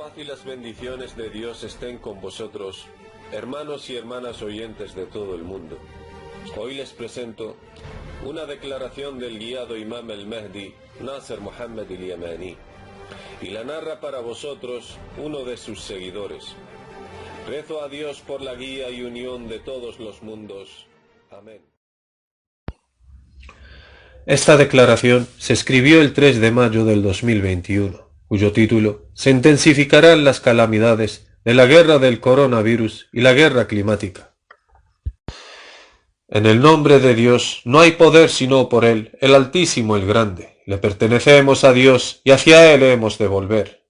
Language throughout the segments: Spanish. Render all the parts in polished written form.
paz y las bendiciones de Dios estén con vosotros, hermanos y hermanas oyentes de todo el mundo. Hoy les presento una declaración del guiado Imam al-Mahdi, Nasser Mohammed al-Yamani, y la narra para vosotros uno de sus seguidores. Rezo a Dios por la guía y unión de todos los mundos. Amén. Esta declaración se escribió el 3 de mayo del 2021, cuyo título: Se intensificarán las calamidades de la guerra del coronavirus y la guerra climática. En el nombre de Dios no hay poder sino por Él, el Altísimo, el Grande. Le pertenecemos a Dios y hacia Él hemos de volver.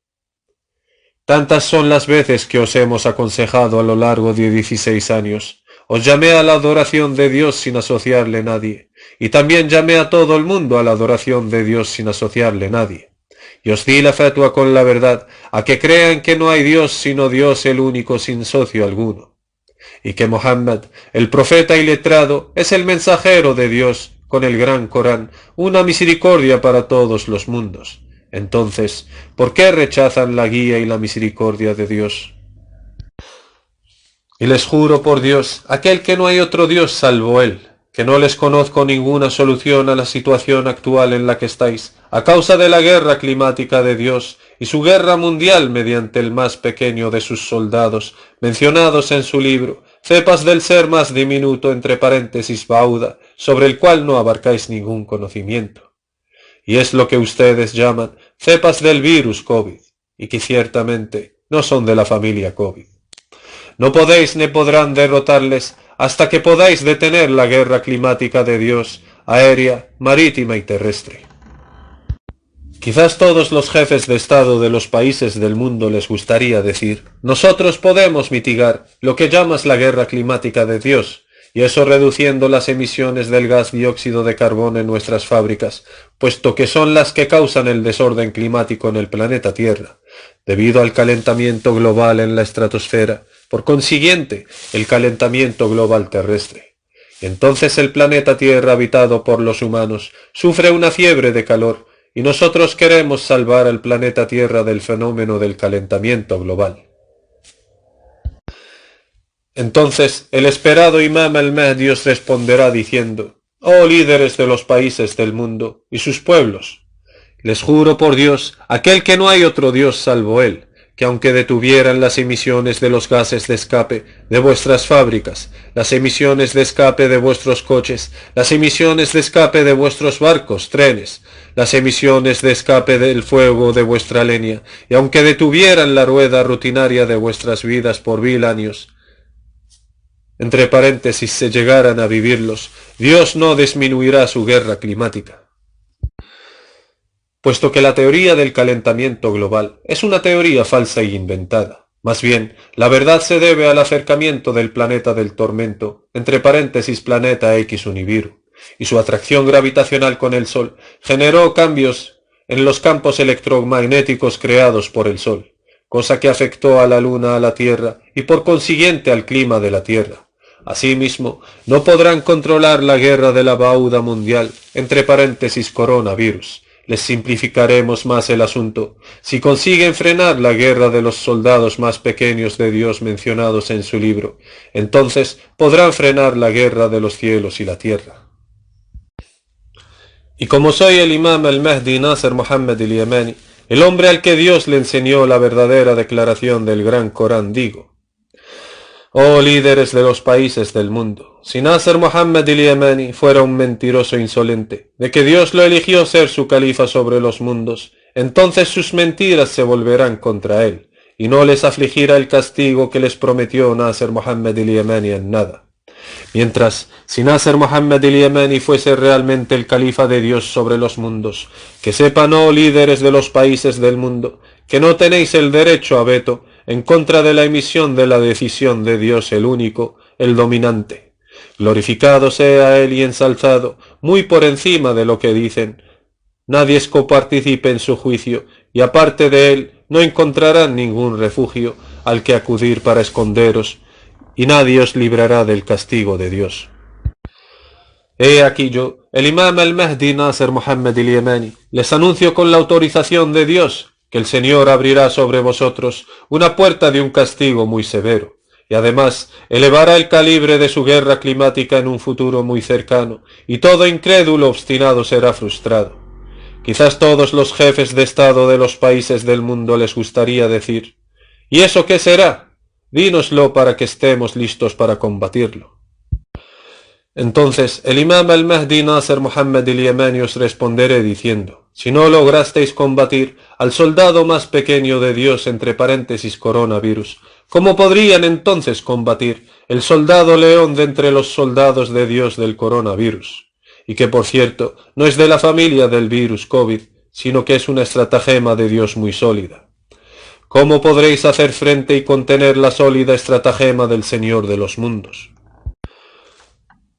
Tantas son las veces que os hemos aconsejado a lo largo de 16 años. Os llamé a la adoración de Dios sin asociarle nadie, y también llamé a todo el mundo a la adoración de Dios sin asociarle nadie. Y os di la fatua con la verdad, a que crean que no hay Dios sino Dios el único sin socio alguno, y que Mohammed, el profeta y letrado, es el mensajero de Dios con el gran Corán, una misericordia para todos los mundos. Entonces, ¿por qué rechazan la guía y la misericordia de Dios? Y les juro por Dios, aquel que no hay otro Dios salvo Él, que no les conozco ninguna solución a la situación actual en la que estáis, a causa de la guerra climática de Dios y su guerra mundial mediante el más pequeño de sus soldados, mencionados en su libro, cepas del ser más diminuto entre paréntesis Bauda, sobre el cual no abarcáis ningún conocimiento. Y es lo que ustedes llaman cepas del virus COVID, y que ciertamente no son de la familia COVID. No podéis ni podrán derrotarles hasta que podáis detener la guerra climática de Dios, aérea, marítima y terrestre. Quizás todos los jefes de Estado de los países del mundo les gustaría decir: nosotros podemos mitigar lo que llamas la guerra climática de Dios, y eso reduciendo las emisiones del gas dióxido de carbono en nuestras fábricas, puesto que son las que causan el desorden climático en el planeta Tierra, debido al calentamiento global en la estratosfera, por consiguiente, el calentamiento global terrestre. Entonces el planeta Tierra habitado por los humanos sufre una fiebre de calor, y nosotros queremos salvar al planeta Tierra del fenómeno del calentamiento global. Entonces el esperado Imam al-Mahdi os responderá diciendo: oh líderes de los países del mundo y sus pueblos, les juro por Dios, aquel que no hay otro Dios salvo Él, que aunque detuvieran las emisiones de los gases de escape de vuestras fábricas, las emisiones de escape de vuestros coches, las emisiones de escape de vuestros barcos, trenes, las emisiones de escape del fuego de vuestra leña, y aunque detuvieran la rueda rutinaria de vuestras vidas por 1000 años, entre paréntesis se llegaran a vivirlos, Dios no disminuirá su guerra climática. Puesto que la teoría del calentamiento global es una teoría falsa y inventada. Más bien, la verdad se debe al acercamiento del planeta del tormento, entre paréntesis planeta X Univiru, y su atracción gravitacional con el Sol generó cambios en los campos electromagnéticos creados por el Sol, cosa que afectó a la Luna, a la Tierra y por consiguiente al clima de la Tierra. Asimismo, no podrán controlar la guerra de la Bauda mundial, entre paréntesis coronavirus. Les simplificaremos más el asunto. Si consiguen frenar la guerra de los soldados más pequeños de Dios mencionados en su libro, entonces podrán frenar la guerra de los cielos y la tierra. Y como soy el Imam al-Mahdi Nasser Mohammed al-Yamani, el hombre al que Dios le enseñó la verdadera declaración del gran Corán, digo: oh líderes de los países del mundo, si Nasser Mohammed al-Yamani fuera un mentiroso insolente, de que Dios lo eligió ser su califa sobre los mundos, entonces sus mentiras se volverán contra él, y no les afligirá el castigo que les prometió Nasser Mohammed al-Yamani en nada. Mientras, si Nasser Mohammed al-Yamani fuese realmente el califa de Dios sobre los mundos, que sepan, oh líderes de los países del mundo, que no tenéis el derecho a veto en contra de la emisión de la decisión de Dios el único, el dominante. Glorificado sea Él y ensalzado, muy por encima de lo que dicen. Nadie coparticipe en su juicio, y aparte de Él no encontrarán ningún refugio al que acudir para esconderos, y nadie os librará del castigo de Dios. He aquí yo, el Imam al-Mahdi Nasser Mohammed al-Yamani, les anuncio con la autorización de Dios que el Señor abrirá sobre vosotros una puerta de un castigo muy severo, y además elevará el calibre de su guerra climática en un futuro muy cercano, y todo incrédulo obstinado será frustrado. Quizás todos los jefes de Estado de los países del mundo les gustaría decir: ¿y eso qué será? Dínoslo para que estemos listos para combatirlo. Entonces el imam al-Mahdi Nasser Muhammad al-Yamani os responderé diciendo: si no lograsteis combatir al soldado más pequeño de Dios entre paréntesis coronavirus, ¿cómo podrían entonces combatir el soldado león de entre los soldados de Dios del coronavirus? Y que por cierto no es de la familia del virus COVID, sino que es una estratagema de Dios muy sólida. ¿Cómo podréis hacer frente y contener la sólida estratagema del Señor de los mundos?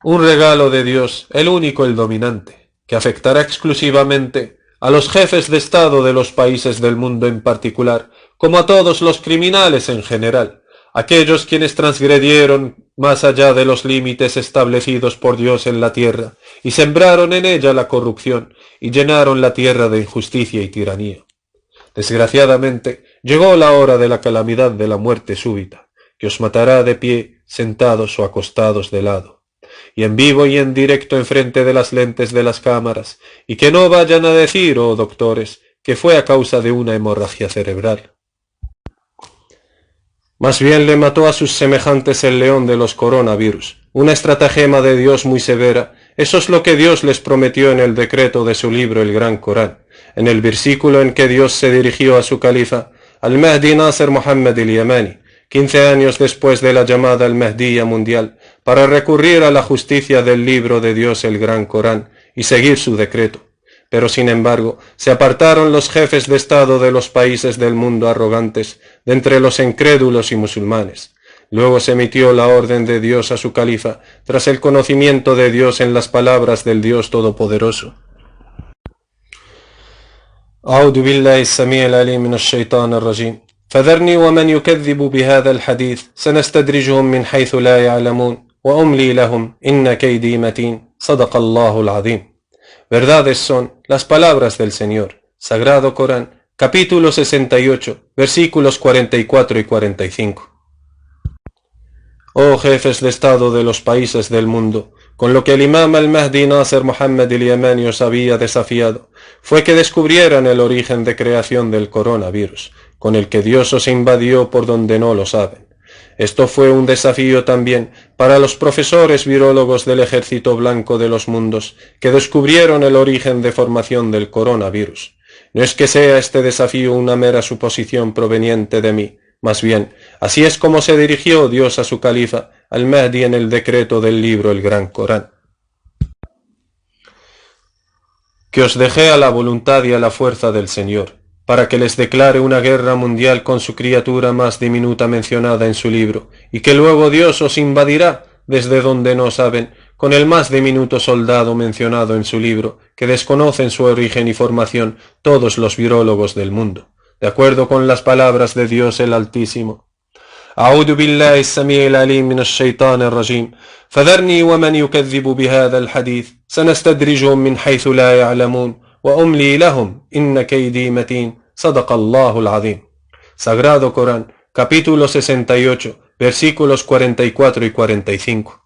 Un regalo de Dios, el único, el dominante, que afectará exclusivamente a los jefes de Estado de los países del mundo en particular, como a todos los criminales en general, aquellos quienes transgredieron más allá de los límites establecidos por Dios en la tierra, y sembraron en ella la corrupción, y llenaron la tierra de injusticia y tiranía. Desgraciadamente, llegó la hora de la calamidad de la muerte súbita, que os matará de pie, sentados o acostados de lado, y en vivo y en directo enfrente de las lentes de las cámaras, y que no vayan a decir, oh doctores, que fue a causa de una hemorragia cerebral. Más bien le mató a sus semejantes el león de los coronavirus, una estratagema de Dios muy severa. Eso es lo que Dios les prometió en el decreto de su libro, el Gran Corán, en el versículo en que Dios se dirigió a su califa, al-Mahdi Nasser Muhammad al-Yamani, 15 años después de la llamada al-Mahdiyya mundial, para recurrir a la justicia del libro de Dios, el Gran Corán, y seguir su decreto. Pero sin embargo, se apartaron los jefes de Estado de los países del mundo arrogantes, de entre los incrédulos y musulmanes. Luego se emitió la orden de Dios a su califa, tras el conocimiento de Dios en las palabras del Dios Todopoderoso. أعوذ بالله السميع العليم من الشيطان الرجيم فذرني ومن يكذب بهذا الحديث سنستدرجهم من حيث لا يعلمون وأملي لهم إن كيدي متين صدق الله العظيم. Verdades son las palabras del Señor, Sagrado Corán, capítulo 68, versículos 44 y 45. Oh jefes de Estado de los países del mundo, con lo que el imam al-Mahdi Nasser Muhammad al-Yamani os había desafiado, fue que descubrieran el origen de creación del coronavirus, con el que Dios os invadió por donde no lo saben. Esto fue un desafío también para los profesores virólogos del Ejército Blanco de los Mundos, que descubrieron el origen de formación del coronavirus. No es que sea este desafío una mera suposición proveniente de mí, más bien, así es como se dirigió Dios a su califa, al-Mahdi, en el decreto del libro, el Gran Corán. Que os dejé a la voluntad y a la fuerza del Señor, para que les declare una guerra mundial con su criatura más diminuta mencionada en su libro, y que luego Dios os invadirá, desde donde no saben, con el más diminuto soldado mencionado en su libro, que desconocen su origen y formación todos los virólogos del mundo, de acuerdo con las palabras de Dios el Altísimo. أعوذ بالله السميع العليم من الشيطان الرجيم فذرني ومن يكذب بهذا الحديث سنستدرجهم من حيث لا يعلمون وأملي لهم إن كيدي متين صدق الله العظيم. Sagrado Corán, capítulo 68, versículos 44 y 45.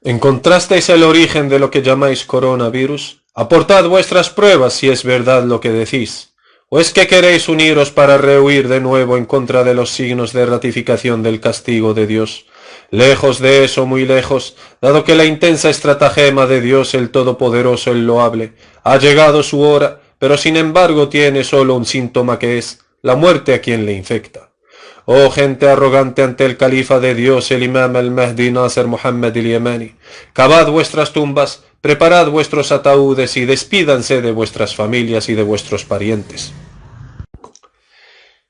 ¿Encontrasteis el origen de lo que llamáis coronavirus? Aportad vuestras pruebas si es verdad lo que decís. ¿O es que queréis uniros para rehuir de nuevo en contra de los signos de ratificación del castigo de Dios? Lejos de eso, muy lejos, dado que la intensa estratagema de Dios el Todopoderoso, el Loable, ha llegado su hora, pero sin embargo tiene solo un síntoma que es la muerte a quien le infecta. Oh gente arrogante ante el califa de Dios, el imam al-Mahdi Nasser Muhammad al-Yamani, cavad vuestras tumbas, preparad vuestros ataúdes y despídanse de vuestras familias y de vuestros parientes.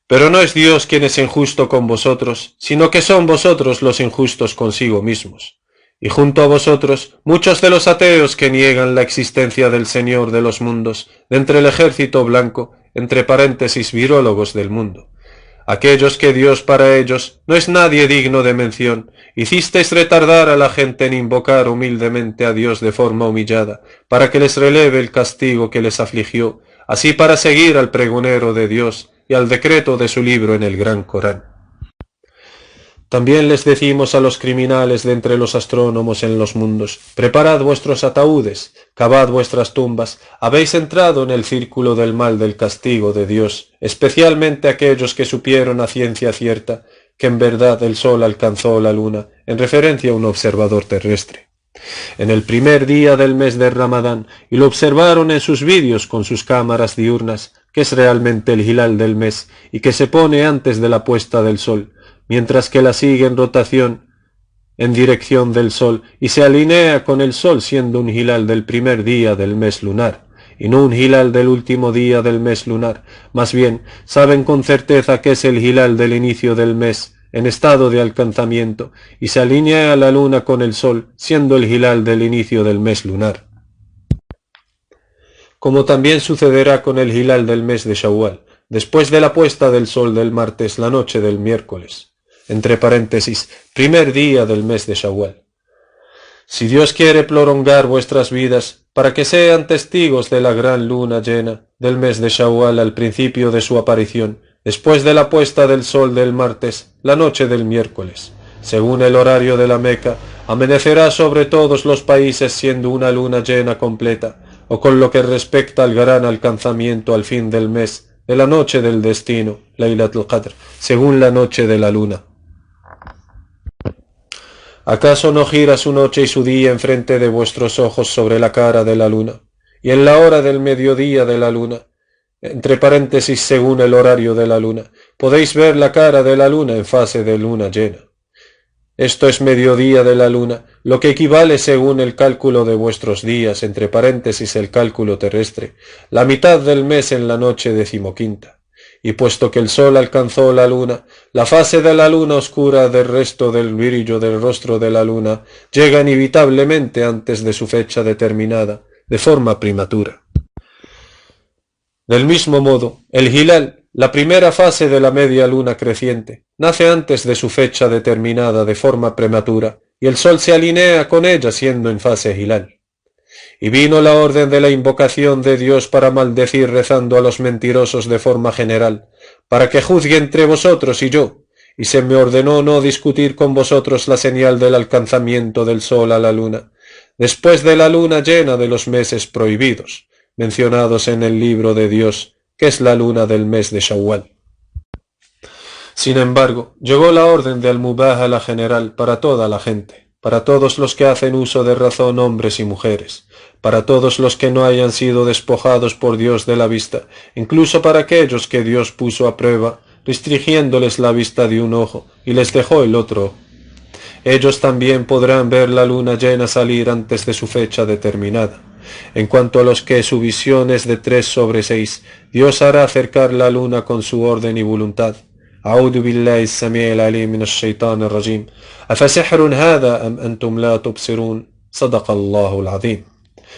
Pero no es Dios quien es injusto con vosotros, sino que son vosotros los injustos consigo mismos. Y junto a vosotros, muchos de los ateos que niegan la existencia del Señor de los mundos, de entre el ejército blanco, entre paréntesis virólogos del mundo. Aquellos que Dios para ellos no es nadie digno de mención, hicisteis retardar a la gente en invocar humildemente a Dios de forma humillada, para que les releve el castigo que les afligió, así para seguir al pregonero de Dios y al decreto de su libro en el Gran Corán. También les decimos a los criminales de entre los astrónomos en los mundos: preparad vuestros ataúdes, cavad vuestras tumbas, habéis entrado en el círculo del mal del castigo de Dios, especialmente aquellos que supieron a ciencia cierta que en verdad el sol alcanzó la luna, en referencia a un observador terrestre, en el primer día del mes de Ramadán, y lo observaron en sus vídeos con sus cámaras diurnas, que es realmente el hilal del mes, y que se pone antes de la puesta del sol, mientras que la sigue en rotación en dirección del sol y se alinea con el sol, siendo un hilal del primer día del mes lunar, y no un hilal del último día del mes lunar. Más bien, saben con certeza que es el hilal del inicio del mes, en estado de alcanzamiento, y se alinea la luna con el sol, siendo el hilal del inicio del mes lunar. Como también sucederá con el hilal del mes de Shawwal, después de la puesta del sol del martes, la noche del miércoles, entre paréntesis, primer día del mes de Shawwal. Si Dios quiere prolongar vuestras vidas, para que sean testigos de la gran luna llena del mes de Shawwal al principio de su aparición, después de la puesta del sol del martes, la noche del miércoles, según el horario de la Meca, amanecerá sobre todos los países siendo una luna llena completa, o con lo que respecta al gran alcanzamiento al fin del mes, de la noche del destino, Laylatul Qadr, según la noche de la luna. ¿Acaso no gira su noche y su día enfrente de vuestros ojos sobre la cara de la luna? Y en la hora del mediodía de la luna, entre paréntesis según el horario de la luna, podéis ver la cara de la luna en fase de luna llena. Esto es mediodía de la luna, lo que equivale según el cálculo de vuestros días, entre paréntesis el cálculo terrestre, la mitad del mes en la noche decimoquinta. Y puesto que el sol alcanzó la luna, la fase de la luna oscura del resto del brillo del rostro de la luna llega inevitablemente antes de su fecha determinada, de forma prematura. Del mismo modo, el hilal, la primera fase de la media luna creciente, nace antes de su fecha determinada de forma prematura, y el sol se alinea con ella siendo en fase hilal. Y vino la orden de la invocación de Dios para maldecir rezando a los mentirosos de forma general, para que juzgue entre vosotros y yo, y se me ordenó no discutir con vosotros la señal del alcanzamiento del sol a la luna, después de la luna llena de los meses prohibidos, mencionados en el libro de Dios, que es la luna del mes de Shawwal. Sin embargo, llegó la orden de al-Mubahala general para toda la gente, para todos los que hacen uso de razón, hombres y mujeres, para todos los que no hayan sido despojados por Dios de la vista, incluso para aquellos que Dios puso a prueba, restringiéndoles la vista de un ojo, y les dejó el otro. Ellos también podrán ver la luna llena salir antes de su fecha determinada. En cuanto a los que su visión es de 3/6, Dios hará acercar la luna con su orden y voluntad. أعوذ بالله السميع العليم من الشيطان الرجيم أفسحر هذا أم أنتم لا تبصرون صدق الله العظيم.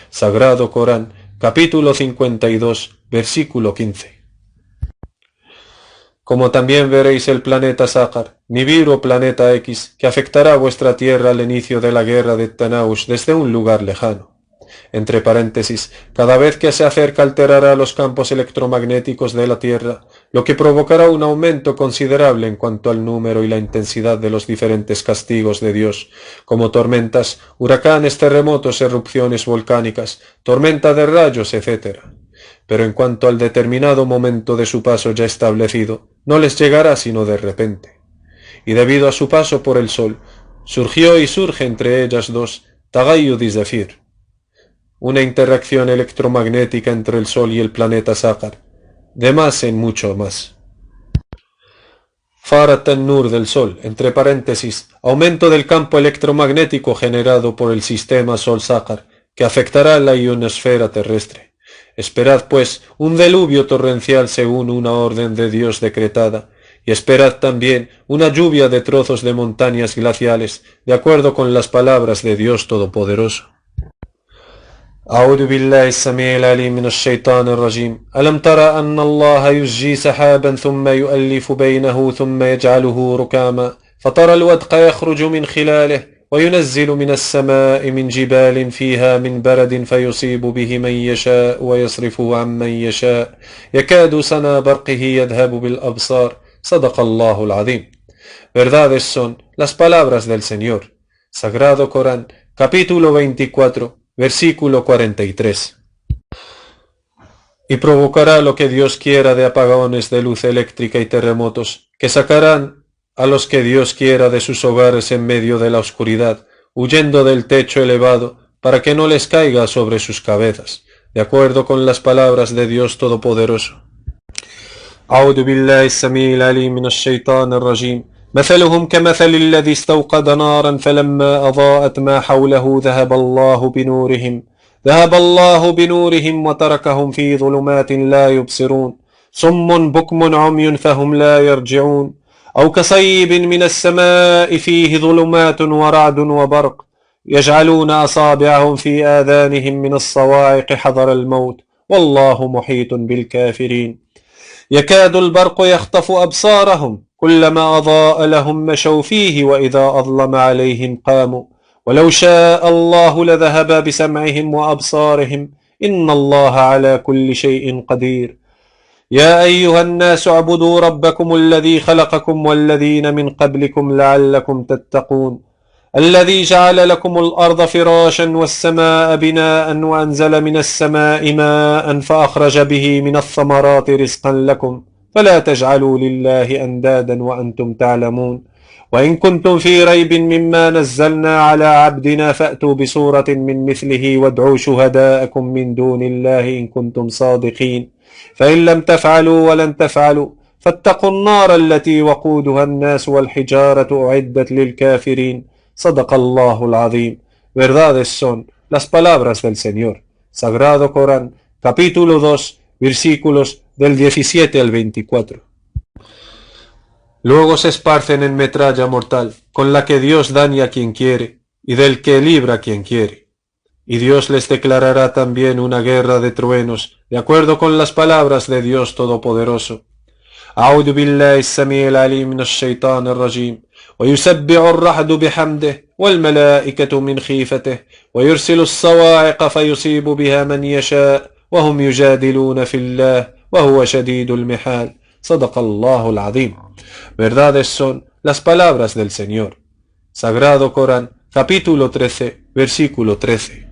Sagrado Corán, capítulo 52, versículo 15. Como también veréis el planeta Saqar, Nibiru o planeta X, que afectará vuestra tierra al inicio de la guerra de Tanaush desde un lugar lejano. Entre paréntesis, cada vez que se acerca alterará los campos electromagnéticos de la Tierra, lo que provocará un aumento considerable en cuanto al número y la intensidad de los diferentes castigos de Dios, como tormentas, huracanes, terremotos, erupciones volcánicas, tormenta de rayos, etc. Pero en cuanto al determinado momento de su paso ya establecido, no les llegará sino de repente. Y debido a su paso por el Sol, surgió y surge entre ellas dos, Tagayyud y Zafir, una interacción electromagnética entre el Sol y el planeta Saqar, de más en mucho más. Farat an-Nur del Sol, entre paréntesis, aumento del campo electromagnético generado por el sistema Sol-Saqar, que afectará la ionosfera terrestre. Esperad, pues, un diluvio torrencial según una orden de Dios decretada, y esperad también una lluvia de trozos de montañas glaciales, de acuerdo con las palabras de Dios Todopoderoso. أعوذ بالله السميع العليم من الشيطان الرجيم ألم ترى أن الله يزجي سحابا ثم يؤلف بينه ثم يجعله ركاما فترى الودق يخرج من خلاله وينزل من السماء من جبال فيها من برد فيصيب به من يشاء ويصرفه عن من يشاء يكاد سنا برقه يذهب بالأبصار صدق الله العظيم. Verdades son las palabras del Señor. Sagrado Corán, capítulo 24, versículo 43. Y provocará lo que Dios quiera de apagones de luz eléctrica y terremotos, que sacarán a los que Dios quiera de sus hogares en medio de la oscuridad, huyendo del techo elevado, para que no les caiga sobre sus cabezas, de acuerdo con las palabras de Dios Todopoderoso. أعوذ بالله السميع العليم من الشيطان الرجيم. مثلهم كمثل الذي استوقد نارا فلما أضاءت ما حوله ذهب الله بنورهم وتركهم في ظلمات لا يبصرون صم بكم عمي فهم لا يرجعون أو كصيب من السماء فيه ظلمات ورعد وبرق يجعلون أصابعهم في آذانهم من الصواعق حذر الموت والله محيط بالكافرين يكاد البرق يخطف أبصارهم كلما أضاء لهم مشوا فيه وإذا أظلم عليهم قاموا ولو شاء الله لذهب بسمعهم وأبصارهم إن الله على كل شيء قدير يا أيها الناس اعبدوا ربكم الذي خلقكم والذين من قبلكم لعلكم تتقون الذي جعل لكم الأرض فراشا والسماء بناء وأنزل من السماء ماء فأخرج به من الثمرات رزقا لكم فلا تجعلوا لله أندادا وأنتم تعلمون وإن كنتم في ريب مما نزلنا على عبدنا فأتوا بسورة من مثله وادعوا شهداءكم من دون الله إن كنتم صادقين فإن لم تفعلوا ولن تفعلوا فاتقوا النار التي وقودها الناس والحجارة أعدت للكافرين صدق الله العظيم. Verdades son las palabras del Señor. Sagrado Corán, capítulo 2, versículos del 17 al 24. Luego se esparcen en metralla mortal, con la que Dios daña a quien quiere, y del que libra a quien quiere. Y Dios les declarará también una guerra de truenos, de acuerdo con las palabras de Dios Todopoderoso. أعوذ بالله السميع العليم من الشيطان الرجيم ويسبح الرعد بحمده والملائكة من خيفته ويرسل الصواعق فيصيب بها من يشاء وهم يجادلون في الله وهو شديد المحال صدق الله العظيم. Verdades son las palabras del Señor. Sagrado Corán, capítulo 13, versículo 13.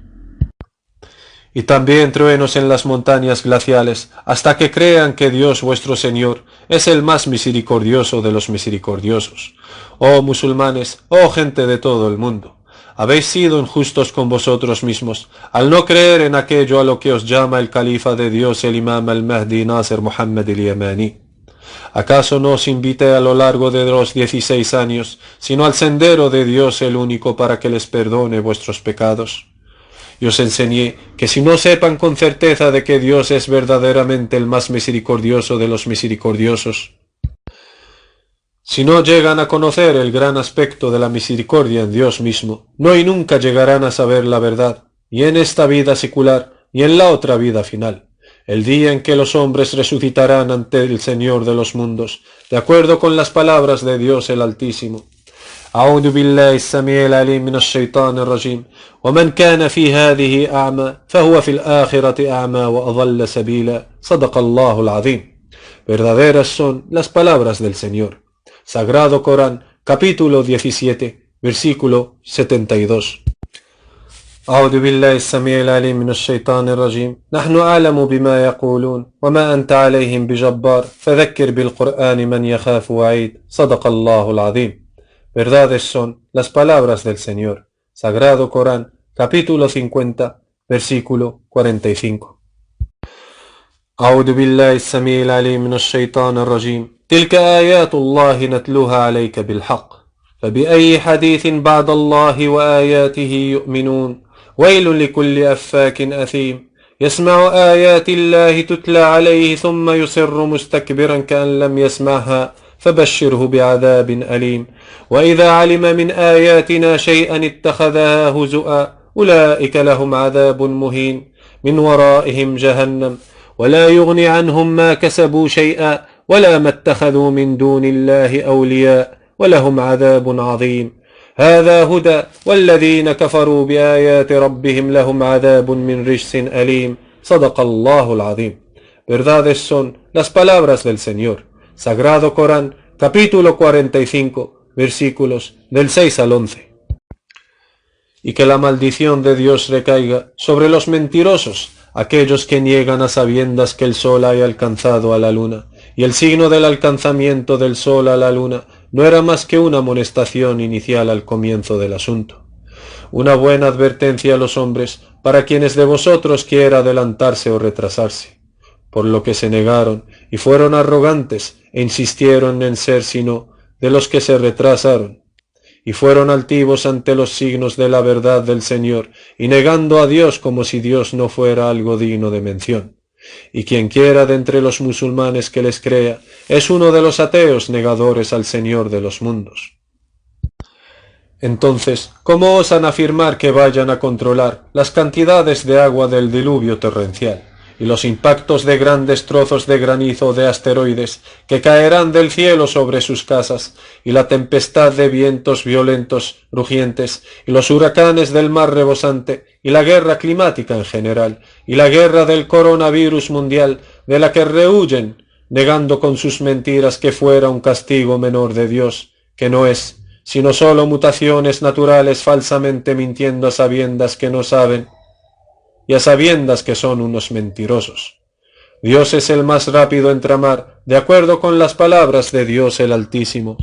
Y también truenos en las montañas glaciales, hasta que crean que Dios vuestro Señor es el más misericordioso de los misericordiosos. Oh musulmanes, oh gente de todo el mundo, habéis sido injustos con vosotros mismos, al no creer en aquello a lo que os llama el califa de Dios, el imam al-Mahdi Nasser Muhammad el-Yamani. ¿Acaso no os invité a lo largo de los 16 años, sino al sendero de Dios el único para que les perdone vuestros pecados? Y os enseñé que si no sepan con certeza de que Dios es verdaderamente el más misericordioso de los misericordiosos, si no llegan a conocer el gran aspecto de la misericordia en Dios mismo, no y nunca llegarán a saber la verdad, ni en esta vida secular, ni en la otra vida final, el día en que los hombres resucitarán ante el Señor de los mundos, de acuerdo con las palabras de Dios el Altísimo. أعوذ بالله السميع العليم من الشيطان الرجيم ومن كان في هذه أعمى فهو في الآخرة أعمى وأضل سبيلا صدق الله العظيم. Verdaderas son las palabras del Señor. Sagrado Corán, capítulo 17, versículo 72. أعوذ بالله السميع العليم من الشيطان الرجيم نحن أعلم بما يقولون وما أنت عليهم بجبار فذكر بالقرآن من يخاف وعيد صدق الله العظيم. Verdades son las palabras del Señor. Sagrado Corán, capítulo 50, versículo 45. أعوذ بالله السميع العليم من الشيطان الرجيم تلك آيات الله نتلوها عليك بالحق فبأي حديث بعد الله وآياته يؤمنون ويل لكل أفاك أثيم يسمع آيات الله تتلى عليه ثم يصر مستكبرا كأن لم يسمعها فبشره بعذاب أليم وإذا علم من آياتنا شيئا اتخذها هزؤا أولئك لهم عذاب مهين من ورائهم جهنم ولا يغني عنهم ما كسبوا شيئا ولا ما اتخذوا من دون الله أولياء ولهم عذاب عظيم. هذا هدى والذين كفروا بآيات ربهم لهم عذاب من رجس أليم صدق الله العظيم. Verdades son las palabras del Señor. Sagrado Corán, capítulo 45, versículos del 6 al 11. Y que la maldición de Dios recaiga sobre los mentirosos, aquellos que niegan a sabiendas que el sol haya alcanzado a la luna, y el signo del alcanzamiento del sol a la luna no era más que una amonestación inicial al comienzo del asunto. Una buena advertencia a los hombres para quienes de vosotros quiera adelantarse o retrasarse, por lo que se negaron y fueron arrogantes e insistieron en ser sino de los que se retrasaron, y fueron altivos ante los signos de la verdad del Señor, y negando a Dios como si Dios no fuera algo digno de mención. Y quien quiera de entre los musulmanes que les crea, es uno de los ateos negadores al Señor de los mundos. Entonces, ¿cómo osan afirmar que vayan a controlar las cantidades de agua del diluvio torrencial y los impactos de grandes trozos de granizo o de asteroides que caerán del cielo sobre sus casas, y la tempestad de vientos violentos, rugientes, y los huracanes del mar rebosante, y la guerra climática en general, y la guerra del coronavirus mundial, de la que rehuyen, negando con sus mentiras que fuera un castigo menor de Dios, que no es, sino sólo mutaciones naturales falsamente mintiendo a sabiendas que no saben, y a sabiendas que son unos mentirosos. Dios es el más rápido en tramar, de acuerdo con las palabras de Dios el Altísimo.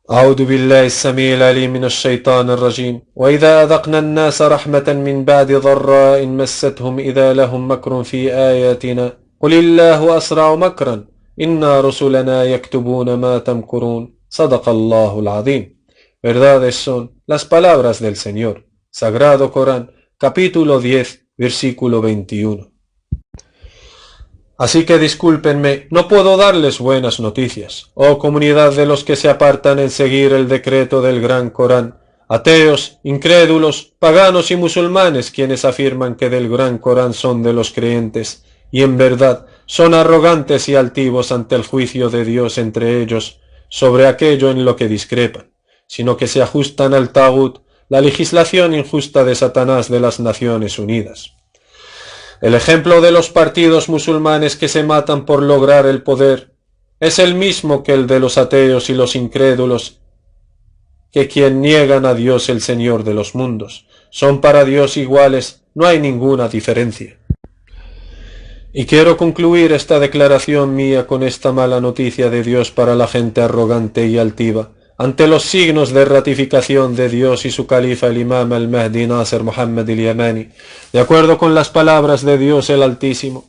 أعوذ بالله السميع العليم من الشيطان الرجيم وإذا أذقنا الناس رحمة من بعد ضراء مستهم إذا لهم مكر في آياتنا قل الله أسرع مكرا إنا رسلنا يكتبون ما تمكرون صدق الله العظيم. Verdades son las palabras del Señor. Sagrado Corán, capítulo 10, versículo 21. Así que discúlpenme, no puedo darles buenas noticias, oh comunidad de los que se apartan en seguir el decreto del gran Corán, ateos, incrédulos, paganos y musulmanes quienes afirman que del gran Corán son de los creyentes, y en verdad son arrogantes y altivos ante el juicio de Dios entre ellos sobre aquello en lo que discrepan, sino que se ajustan al Tagut, la legislación injusta de Satanás de las Naciones Unidas. El ejemplo de los partidos musulmanes que se matan por lograr el poder es el mismo que el de los ateos y los incrédulos, que quien niegan a Dios el Señor de los mundos. Son para Dios iguales, no hay ninguna diferencia. Y quiero concluir esta declaración mía con esta mala noticia de Dios para la gente arrogante y altiva, ante los signos de ratificación de Dios y su califa el imam al-Mahdi Nasser Muhammad al-Yamani, de acuerdo con las palabras de Dios el Altísimo.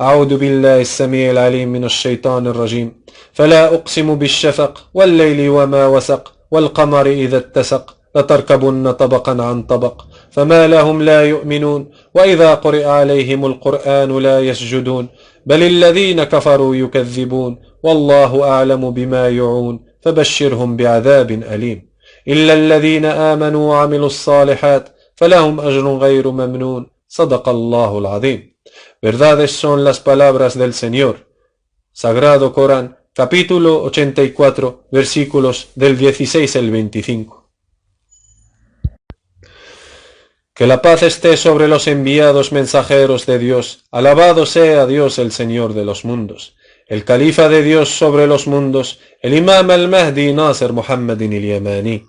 أعوذ بالله السميع العليم من الشيطان الرجيم فلا أقسم بالشفق والليل وما وسق والقمر إذا اتسق لتركبن طبقا عن طبق فما لهم لا يؤمنون وإذا قرئ عليهم القرآن لا يسجدون بل الذين كفروا يكذبون والله أعلم بما يوعون فبشرهم بعذاب أليم إلا الذين آمنوا وعملوا الصالحات فلهم أجر غير ممنون صدق الله العظيم. Verdades son las palabras del Señor. Sagrado Corán, capítulo 84, versículos del 16 al 25. Que la paz esté sobre los enviados mensajeros de Dios. Alabado sea Dios el Señor de los mundos. El califa de Dios sobre los mundos, el imam al-Mahdi Nasser Muhammad al-Yamani.